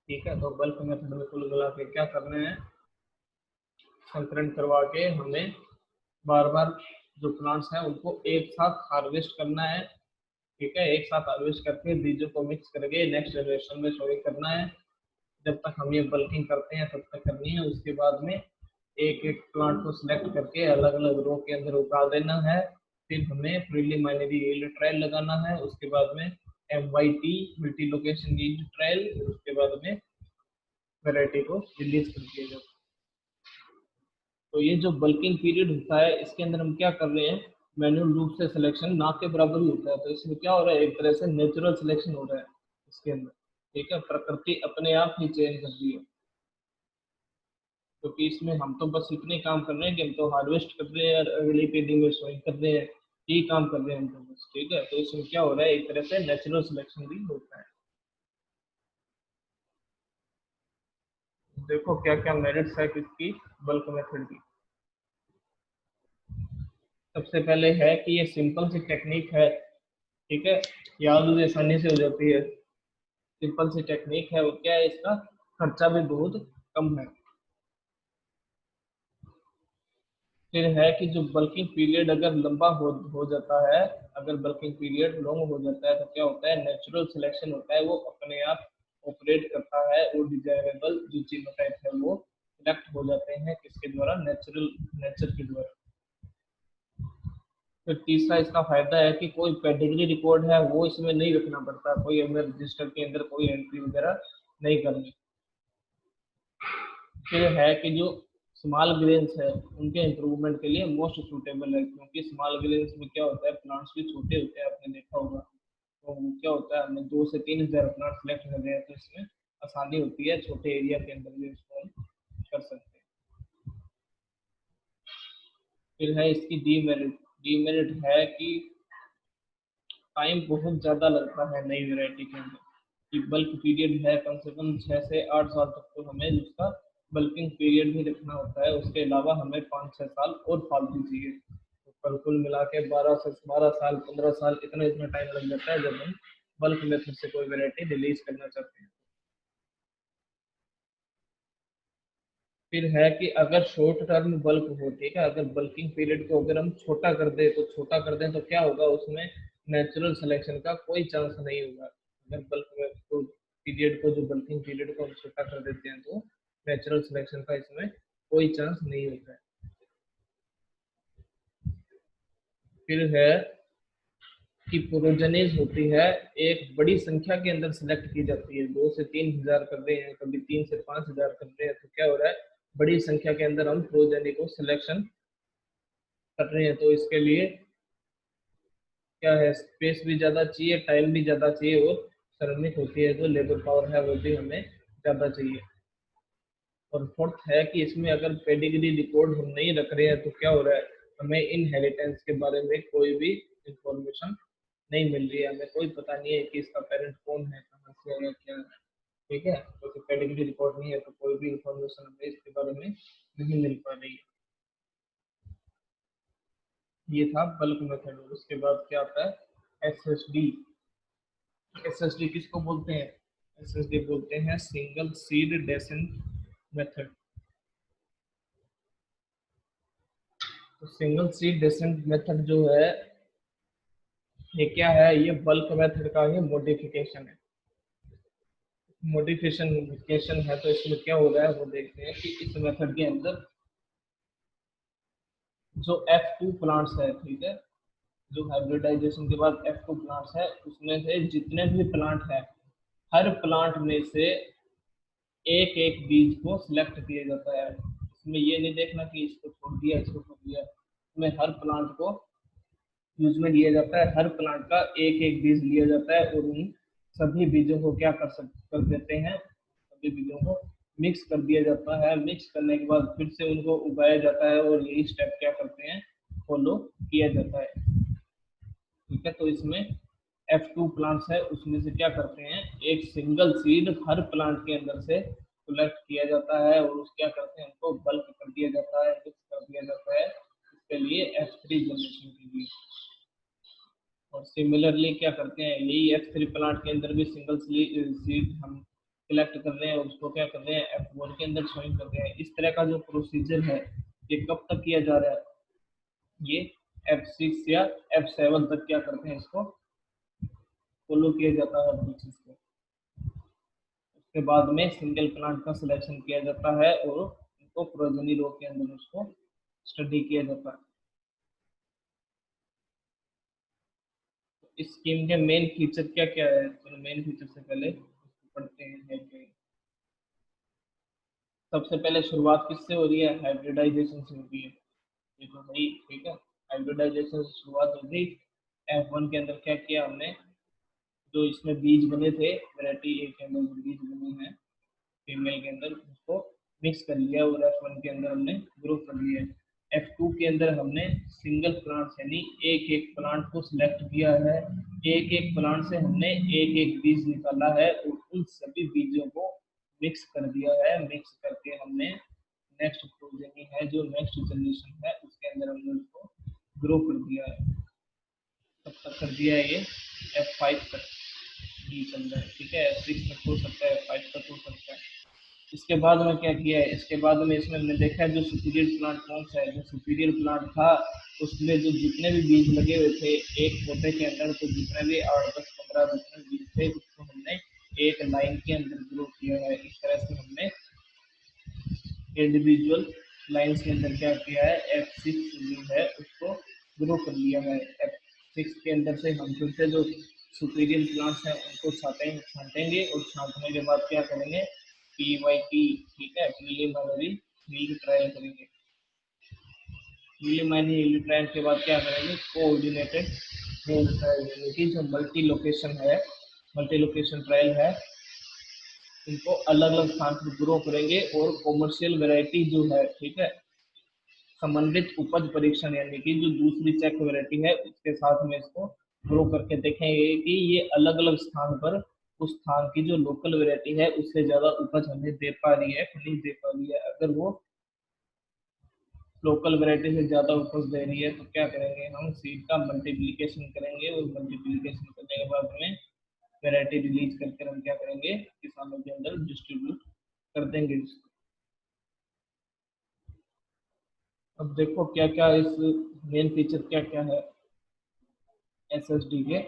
A: ठीक है, तो बल्क मेथड में कुल मिला के क्या करना है, संकरण करवा के हमें बार बार जो प्लांट्स हैं उनको एक साथ हार्वेस्ट करना है। ठीक है, एक साथ हार्वेस्ट करके बीजों को मिक्स करके नेक्स्ट जनरेशन में सोइंग करना है। जब तक हम ये बल्किंग करते हैं तब तक करनी है। उसके बाद में एक एक प्लांट को सिलेक्ट करके अलग अलग रो के अंदर उगा देना है। फिर हमें प्रीलिमिनरी यील्ड ट्रायल लगाना है, उसके बाद में MYT multi location yield trial, उसके बाद में वैरायटी को रिलीज कर दिया जाता है। तो ये जो बल्किंग पीरियड होता है इसके अंदर हम क्या कर रहे हैं, मैन्युअल रूप से सिलेक्शन ना के बराबर ही होता है। तो इसमें क्या हो रहा है, एक तरह से नेचुरल सिलेक्शन हो रहा है इसके अंदर। ठीक है, प्रकृति अपने आप ही चयन कर रही है, क्योंकि इसमें हम तो बस इतने काम कर रहे हैं कि हम तो हार्वेस्ट कर रहे हैं और अगली पीढ़ी में सोइंग कर रहे हैं, यही काम कर रहे हैं हम तो बस। ठीक है, तो इसमें क्या हो रहा है, एक तरह से नेचुरल सिलेक्शन भी होता है। देखो क्या क्या मेरिट्स है किसकी, बल्क मेथड की। सबसे पहले है कि ये सिंपल सी टेक्निक है। ठीक है, याद भी आसानी से हो जाती है, सिंपल सी टेक्निक है। और क्या है, इसका खर्चा भी बहुत कम है। फिर है कि जो बल्किंग पीरियड अगर लंबा हो जाता है, अगर बल्किंग पीरियड लॉन्ग हो जाता है तो क्या होता है, नेचुरल सिलेक्शन होता है, वो अपने आप ऑपरेट करता है और डिजायरेबल जो जीनोटाइप है वो सिलेक्ट हो जाते हैं किसके द्वारा, नेचर के द्वारा। फिर तीसरा इसका फायदा है कि कोई पेडिग्री रिकॉर्ड है वो इसमें नहीं रखना पड़ता, कोई हमें रजिस्टर के अंदर कोई एंट्री वगैरह नहीं करनी। फिर है कि जो स्मॉल ग्रेन्स है उनके इम्प्रूवमेंट के लिए मोस्ट सूटेबल है, क्योंकि स्मॉल ग्रेन्स में क्या होता है, प्लांट्स भी छोटे होते हैं, आपने देखा होगा। तो क्या होता है, हमने 2 से 3 हजार प्लांट सेलेक्ट कर रहे हैं तो इसमें आसानी होती है, छोटे एरिया के अंदर भी उसको हम कर सकते हैं। फिर है इसकी डीमेरिट। डीमेरिट है कि टाइम बहुत ज़्यादा लगता है नई वेराइटी के अंदर, कि बल्क पीरियड है कम से कम 6 से 8 साल तक, तो हमें उसका बल्किंग पीरियड भी रखना होता है। उसके अलावा हमें 5-6 साल और फालतू चाहिए, तो कुल मिला के 12 साल 15 साल इतना इतना टाइम लग जाता है जब हम बल्क मेथड से कोई वेराइटी रिलीज करना चाहते हैं। फिर है कि अगर शॉर्ट टर्म बल्क हो, ठीक है, अगर बल्किंग पीरियड को अगर हम छोटा कर दे तो छोटा कर दें तो क्या होगा, उसमें नेचुरल सिलेक्शन का कोई चांस नहीं होगा। अगर बल्क में तो पीरियड को, जो बल्किंग पीरियड को हम छोटा कर देते हैं तो नेचुरल सिलेक्शन का इसमें कोई चांस नहीं होता है। फिर है की प्रोजेनीज होती है एक बड़ी संख्या के अंदर सिलेक्ट की जाती है। 2 से 3 हजार कर रहे हैं, कभी 3 से 5 हजार कर रहे हैं, तो क्या हो रहा है, बड़ी संख्या के अंदर हम प्रोजेनी को सिलेक्शन कर रहे हैं। तो इसके लिए क्या है, स्पेस भी ज्यादा चाहिए, टाइम भी ज्यादा चाहिए, और श्रमिक होती है जो लेबर पावर है वो भी हमें ज्यादा चाहिए। और फोर्थ है कि इसमें अगर पेडिग्री रिकॉर्ड हम नहीं रख रहे हैं तो क्या हो रहा है, हमें इनहेरिटेंस के बारे में कोई भी इंफॉर्मेशन नहीं मिल रही है, हमें कोई पता नहीं है कि इसका पेरेंट कौन है, कहाँ से है, क्या है। ठीक है, तो पेडिग्री रिकॉर्ड नहीं है तो कोई भी इंफॉर्मेशन हमें इसके बारे में नहीं मिल पा रही है। ये था बल्क मेथड। उसके बाद क्या आता है, एसएसडी। एसएसडी किसको बोलते हैं, एसएसडी बोलते हैं सिंगल सीड डेसेंट मेथड। तो सिंगल सीड डेसेंट मेथड जो है ये क्या है, ये बल्क मेथड का ही मॉडिफिकेशन है। मॉडिफिकेशन है, तो इसमें क्या हो रहा है वो देखते हैं कि इस मेथड के अंदर जो F2 प्लांट्स है, ठीक है, जो हाइब्रिडाइजेशन के बाद F2 प्लांट्स है, उसमें से जितने भी प्लांट है, हर प्लांट में से एक एक बीज को सिलेक्ट किया जाता है। इसमें ये नहीं देखना कि इसको छोड़ दिया, इसको छोड़ दिया, इसमें हर प्लांट को यूज में लिया जाता है, हर प्लांट का एक एक बीज लिया जाता है, और उन सभी बीजों को क्या कर देते हैं, सभी बीजों को मिक्स कर दिया जाता है। मिक्स करने के बाद फिर से उनको उगाया जाता है, और यही स्टेप क्या करते हैं, फॉलो किया जाता है। ठीक है, तो इसमें F2 प्लांट्स है, उसमें से क्या करते हैं, एक सिंगल सीड हर प्लांट के अंदर से कलेक्ट किया जाता है, और उस क्या करते हैं, उनको बल्क कर दिया जाता है, मिक्स कर दिया जाता है, इसके लिए F3 जनरेशन के लिए। और सिमिलरली क्या करते हैं, यही F3 प्लांट के अंदर भी सिंगल सीड हम कलेक्ट कर रहे हैं, और उसको क्या कर रहे हैं, F1 के अंदर ज्वाइन कर रहे हैं। इस तरह का जो प्रोसीजर है ये कब तक किया जा रहा है, ये F6 या F7 तक क्या करते हैं, इसको फॉलो किया जाता है हर चीज को। उसके बाद में सिंगल प्लांट का सिलेक्शन किया जाता है, और उनको प्रोजेनी रो के अंदर उसको स्टडी किया जाता है। इस स्कीम के मेन फीचर क्या क्या है, तो मेन फीचर से पहले पढ़ते हैं। सबसे पहले शुरुआत किससे हो रही है, हाइब्रिडाइजेशन से होती है, ये तो भाई ठीक है। हाइब्रिडाइजेशन से शुरुआत होगी। F1 के अंदर क्या किया हमने, जो इसमें बीज बने थे, वैरायटी ए के अंदर जो बीज बने हैं फीमेल के अंदर, उसको मिक्स कर लिया, और F1 के अंदर हमने ग्रो कर लिया। F2 के अंदर हमने सिंगल प्लांट यानी एक एक प्लांट को सिलेक्ट किया है, एक एक प्लांट से हमने एक एक बीज निकाला है, और उन सभी बीजों को मिक्स कर दिया है। मिक्स करके हमने नेक्स्ट प्रोजेनी है, जो नेक्स्ट जनरेशन है, उसके अंदर हमने उसको ग्रो कर दिया है। तब तक कर दिया है ये F5 तक भी चल रहा है, ठीक है, F6 तक हो सकता है, F5 तक हो सकता है। इसके बाद में क्या किया है, इसके बाद में इसमें हमने देखा है जो सुपीरियर प्लांट कौन सा है, जो सुपीरियर प्लांट था उसमें जो जितने भी बीज लगे हुए थे एक पौधे के अंदर, तो जितने भी 8, 10, 15 जितने बीज थे उसको हमने एक लाइन के अंदर ग्रो किया है। इस तरह से हमने इंडिविजुअल लाइंस के अंदर क्या किया है, F6 जो है उसको ग्रो कर लिया है। F6 के अंदर से हम फिर से जो सुपीरियर प्लांट्स हैं उनको छांटेंगे, और छांटने के बाद क्या करेंगे, PYT, ठीक है, प्रीलिमिनरी यील्ड ट्रायल करेंगे। प्रीलिमिनरी यील्ड ट्रायल के बाद क्या करेंगे, कोऑर्डिनेटेड यील्ड ट्रायल, यानी कि जो मल्टी लोकेशन है, मल्टी लोकेशन ट्रायल है, इनको अलग अलग स्थान पर ग्रो करेंगे, और कॉमर्शियल वैरायटी जो है, ठीक है, संबंधित उपज परीक्षण यानी कि जो दूसरी चेक वैरायटी है उसके साथ में इसको ग्रो करके देखेंगे कि ये अलग अलग स्थान पर उस स्थान की जो लोकल वैरायटी है उससे ज्यादा उपज हमें दे पा रही है कि नहीं दे पा रही है। अगर वो लोकल वैरायटी से ज्यादा उपज दे रही है तो क्या करेंगे, हम सीड का मल्टीप्लीकेशन करेंगे, और मल्टीप्लीकेशन करने के बाद में वैरायटी रिलीज करके हम क्या करेंगे, किसानों के अंदर डिस्ट्रीब्यूट कर देंगे। अब देखो क्या क्या इस मेन फीचर क्या क्या है एसएसडी के।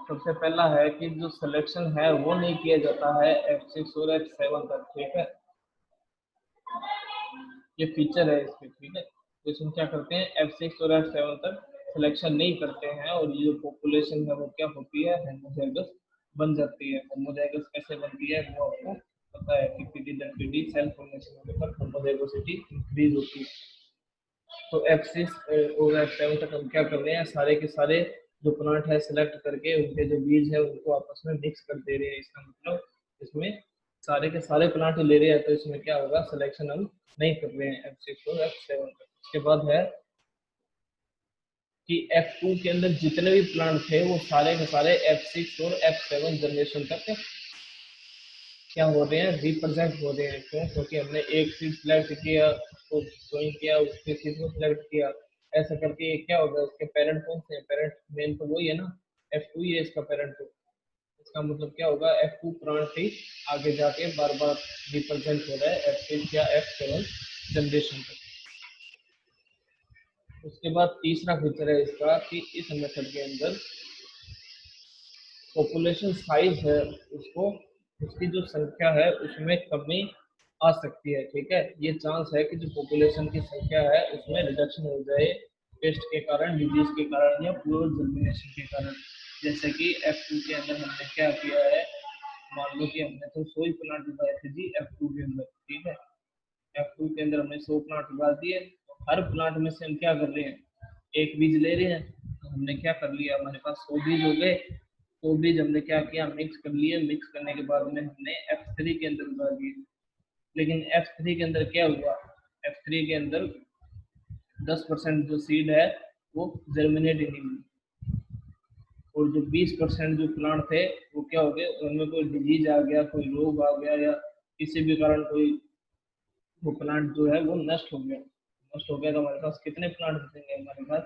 A: सबसे पहला है कि जो सिलेक्शन है वो नहीं किया जाता है F6 और F7 तक, ठीक है, ये फीचर है इसके, ठीक है। तो इसमें क्या करते हैं, F6 और F7 तक सिलेक्शन नहीं करते हैं और ये जो पॉपुलेशन है वो क्या होती है, होमोजाइगस बन जाती है। होमोजाइगस कैसे बनती है वो आपको पता है कि पीडी सेल फॉर्मेशन होने पर होमोजाइगोसिटी इंक्रीज होती है। तो F6 और F7 तक हम क्या कर रहे हैं, सारे के सारे जो प्लांट है सिलेक्ट करके उनके जो बीज है उनको आपस में मिक्स कर दे रहे हैं। इसका मतलब इसमें सारे के सारे प्लांट ले रहे हैं, तो इसमें क्या होगा, सिलेक्शन हम नहीं कर रहे हैं F6 और F7 तक। उसके बाद है कि F2 के अंदर जितने भी प्लांट थे वो सारे के सारे F6 और F7 जनरेशन तक क्या हो रहे हैं, रिप्रेजेंट हो रहे हैं। क्यों? क्योंकि हमने एक सीट सिलेक्ट किया तो ज्वाइन किया, उसके सीट को सिलेक्ट किया, ऐसा करके ये क्या होगा, उसके पेरेंट कौन से हैं, पेरेंट मेन तो वही है ना, F2 ही है इसका पेरेंट। तो इसका मतलब क्या होगा, F2 प्लांट ही आगे जाके बार बार रिप्रेजेंट हो रहा है F6 या F7 जनरेशन तक। उसके बाद तीसरा फीचर है इसका कि इस मेथड के अंदर पॉपुलेशन साइज है उसको, उसकी जो संख्या है उसमें कमी आ सकती है। ठीक है, ये चांस है कि जो पॉपुलेशन की संख्या है उसमें रिडक्शन हो जाए पेस्ट के कारण, डिजीज के कारण या प्योर जर्मिनेशन के कारण। जैसे कि F2 के अंदर हमने क्या किया है, मान लो कि हमने तो 100 प्लांट उगाए थे जी F2 के अंदर। ठीक है, F2 के अंदर हमने 100 प्लांट उगा दिए, तो हर प्लांट में से हम क्या कर रहे हैं, एक बीज ले रहे हैं। तो हमने क्या कर लिया, हमारे पास 100 बीज हो गए, 100 बीज हमने क्या किया, मिक्स कर लिए। मिक्स करने के बाद में हमने F3 के अंदर उगा दिए। लेकिन F3 के अंदर क्या हुआ, F3 के अंदर 10% जो सीड है वो जर्मिनेट ही नहीं हुई, और जो 20% जो प्लांट थे वो क्या हो गए, उनमें कोई डिजीज आ गया, कोई रोग आ गया, या किसी भी कारण कोई वो प्लांट जो है वो नष्ट हो गया। नष्ट हो गया तो हमारे पास कितने प्लांट बचेंगे, हमारे पास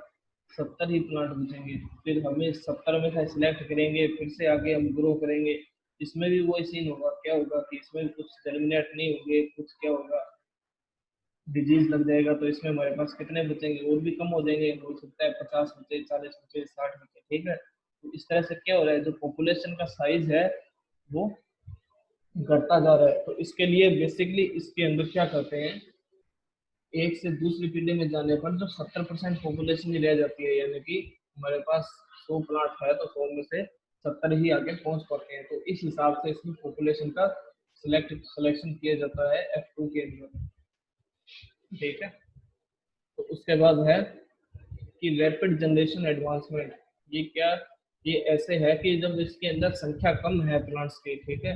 A: 70 ही प्लांट बचेंगे। फिर हमें 70 में से सिलेक्ट करेंगे, फिर से आगे हम ग्रो करेंगे। इसमें भी वही सीन होगा, क्या होगा कि इसमें भी कुछ जर्मिनेट नहीं होंगे, कुछ क्या होगा, डिजीज लग जाएगा। तो इसमें हमारे पास कितने बचेंगे, और भी कम हो जाएंगे, हो सकता है 50 बचे, 40 बचे, 60 बचे। ठीक है, तो इस तरह से क्या हो रहा है, जो पॉपुलेशन का साइज है वो घटता जा रहा है। तो इसके लिए बेसिकली इसके अंदर क्या करते हैं, एक से दूसरी पीढ़ी में जाने पर जो 70% पॉपुलेशन ही रह जाती है, यानी कि हमारे पास 100 प्लाट है तो 100 में से 70 ही आगे पहुंच पाते हैं। तो इस हिसाब से इसमें पॉपुलेशन का सिलेक्शन किया जाता है F2 के अंदर। ठीक है, तो उसके बाद है कि रैपिड जनरेशन एडवांसमेंट। ये क्या, ये ऐसे है कि जब इसके अंदर संख्या कम है प्लांट्स की, ठीक है,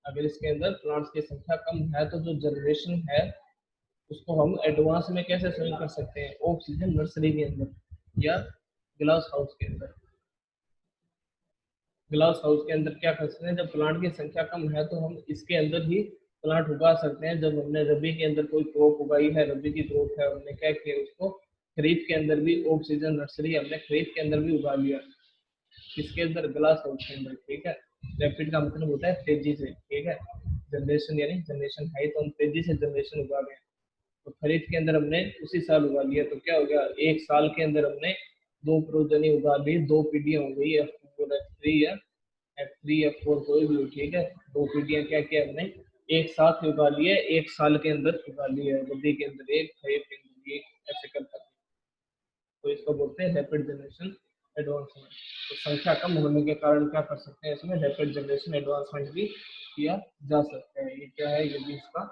A: अगर इसके अंदर प्लांट्स की संख्या कम है तो जो जनरेशन है उसको हम एडवांस में कैसे स्विंग कर सकते हैं, ऑक्सीजन नर्सरी के अंदर या ग्लास हाउस के अंदर। ग्लास हाउस के अंदर क्या कर सकते हैं, जब प्लांट की संख्या कम है तो हम इसके अंदर ही प्लांट उगा सकते हैं। जब हमने रबी के अंदर कोई क्रॉप उगाई है, रबी की क्रॉप है, हमने क्या किया, उसको खरीफ के अंदर भी ऑक्सीजन नर्सरी हमने खरीफ के अंदर भी उगा लिया, इसके अंदर ग्लास हाउस के अंदर। ठीक है, रैपिड का मतलब होता है तेजी से। ठीक है, जनरेशन यानी जनरेशन है तो हम तेजी से जनरेशन उगा रहे हैं। तो खरीफ के अंदर हमने उसी साल उगा लिया, तो क्या हो गया, एक साल के अंदर हमने दो प्रोजनी उगा ली, दो पीढ़ियां हो गई, F2 और F3 या F3 F4 कोई भी हो। ठीक है, दो पीढ़ियां क्या किया हमने एक साथ उगा लिए, एक साल के अंदर उगा लिए, रबी के अंदर एक, खरीफ के अंदर एक, ऐसे करता। तो इसको बोलते हैं रैपिड जनरेशन एडवांसमेंट। तो संख्या कम होने के कारण क्या कर सकते हैं, इसमें रैपिड जनरेशन एडवांसमेंट भी किया जा सकता है। ये क्या है, ये भी इसका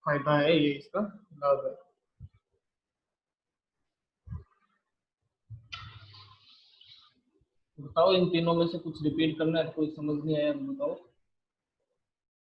A: फायदा है, ये इसका लाभ है। बताओ इन तीनों में से कुछ रिपीट करना है, कोई समझ नहीं आया तो बताओ।